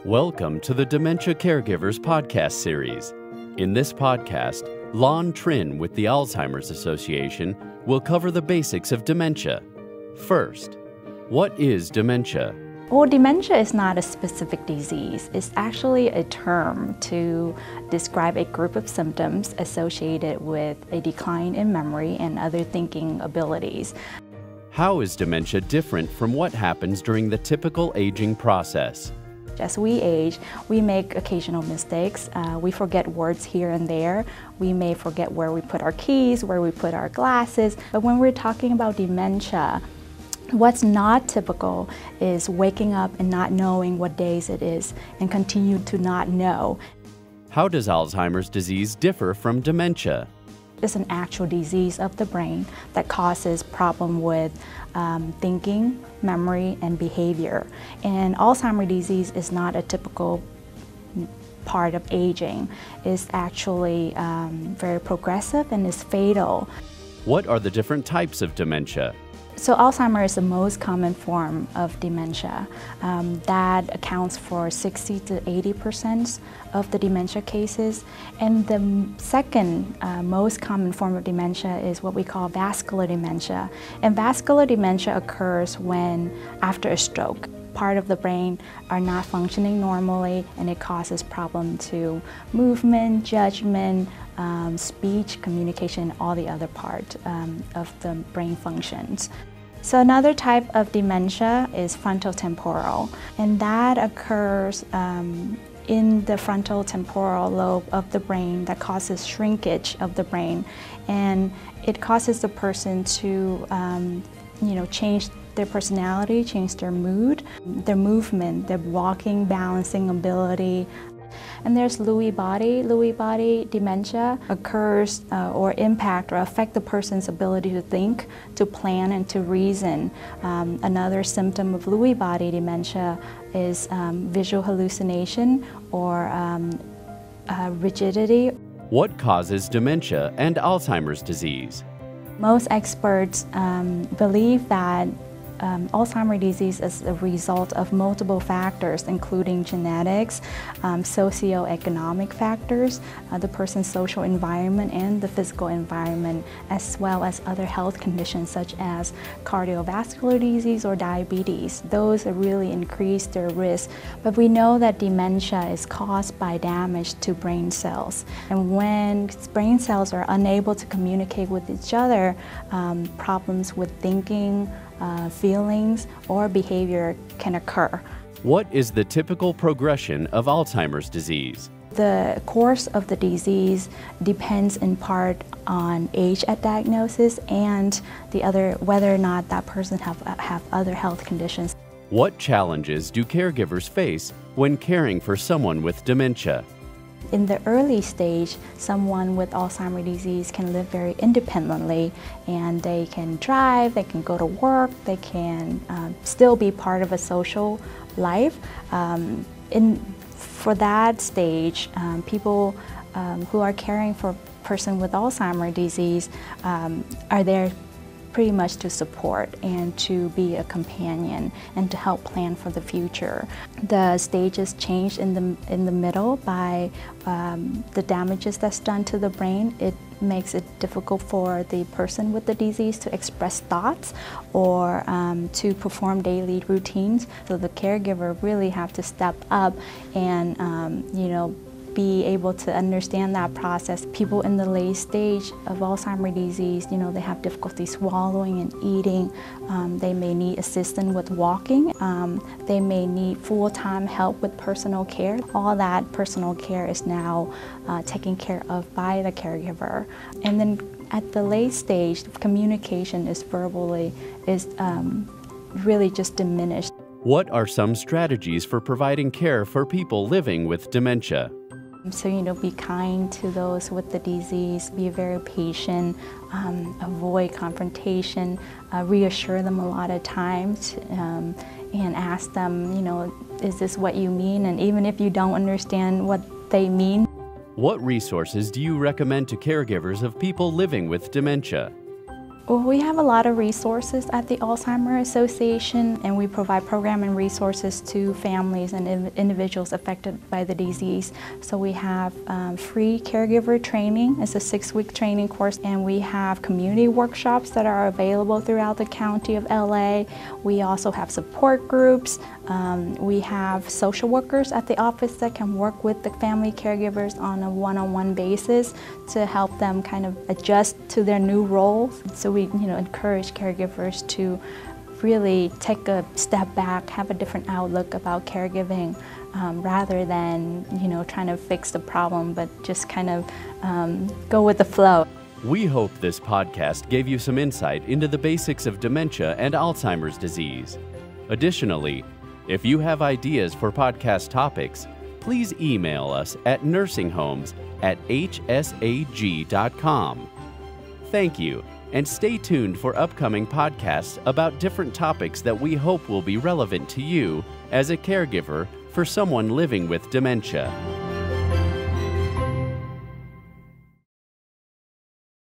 Welcome to the Dementia Caregivers Podcast Series. In this podcast, Lan Trinh with the Alzheimer's Association will cover the basics of dementia. First, what is dementia? Well, dementia is not a specific disease. It's actually a term to describe a group of symptoms associated with a decline in memory and other thinking abilities. How is dementia different from what happens during the typical aging process? As we age, we make occasional mistakes. We forget words here and there. We may forget where we put our keys, where we put our glasses. But when we're talking about dementia, what's not typical is waking up and not knowing what days it is and continue to not know. How does Alzheimer's disease differ from dementia? It's an actual disease of the brain that causes problem with thinking, memory, and behavior. And Alzheimer's disease is not a typical part of aging. It's actually very progressive and is fatal. What are the different types of dementia? So Alzheimer's is the most common form of dementia. That accounts for 60 to 80% of the dementia cases. And the second most common form of dementia is what we call vascular dementia. And vascular dementia occurs when, after a stroke, part of the brain are not functioning normally, and it causes problem to movement, judgment, speech, communication, all the other part of the brain functions. So another type of dementia is frontotemporal, and that occurs in the frontotemporal lobe of the brain that causes shrinkage of the brain, and it causes the person to change their personality, change their mood, their movement, their walking, balancing ability. And there's Lewy body. Lewy body dementia occurs or impact or affect the person's ability to think, to plan, and to reason. Another symptom of Lewy body dementia is visual hallucination or rigidity. What causes dementia and Alzheimer's disease? Most experts believe that Alzheimer's disease is a result of multiple factors, including genetics, socioeconomic factors, the person's social environment and the physical environment, as well as other health conditions such as cardiovascular disease or diabetes. Those really increase their risk. But we know that dementia is caused by damage to brain cells. And when brain cells are unable to communicate with each other, problems with thinking, feelings, or behavior can occur. What is the typical progression of Alzheimer's disease? The course of the disease depends in part on age at diagnosis and whether or not that person have other health conditions. What challenges do caregivers face when caring for someone with dementia? In the early stage, someone with Alzheimer's disease can live very independently, and they can drive, they can go to work, they can still be part of a social life. For that stage, people who are caring for a person with Alzheimer's disease are there pretty much to support and to be a companion and to help plan for the future. The stages change in the middle by the damages that's done to the brain. It makes it difficult for the person with the disease to express thoughts or to perform daily routines. So the caregiver really have to step up and be able to understand that process. People in the late stage of Alzheimer's disease, they have difficulty swallowing and eating. They may need assistance with walking. They may need full-time help with personal care. All that personal care is now taken care of by the caregiver. And then at the late stage, communication is really just diminished. What are some strategies for providing care for people living with dementia? So, be kind to those with the disease, be very patient, avoid confrontation, reassure them a lot of times, and ask them, is this what you mean? And even if you don't understand what they mean. What resources do you recommend to caregivers of people living with dementia? Well, we have a lot of resources at the Alzheimer Association, and we provide program and resources to families and individuals affected by the disease. So we have free caregiver training. It's a 6-week training course, and we have community workshops that are available throughout the county of LA. We also have support groups. We have social workers at the office that can work with the family caregivers on a one-on-one basis to help them kind of adjust to their new roles. So we encourage caregivers to really take a step back, have a different outlook about caregiving, rather than trying to fix the problem, but just kind of go with the flow. We hope this podcast gave you some insight into the basics of dementia and Alzheimer's disease. Additionally, if you have ideas for podcast topics, please email us at nursinghomes@hsag.com. Thank you, and stay tuned for upcoming podcasts about different topics that we hope will be relevant to you as a caregiver for someone living with dementia.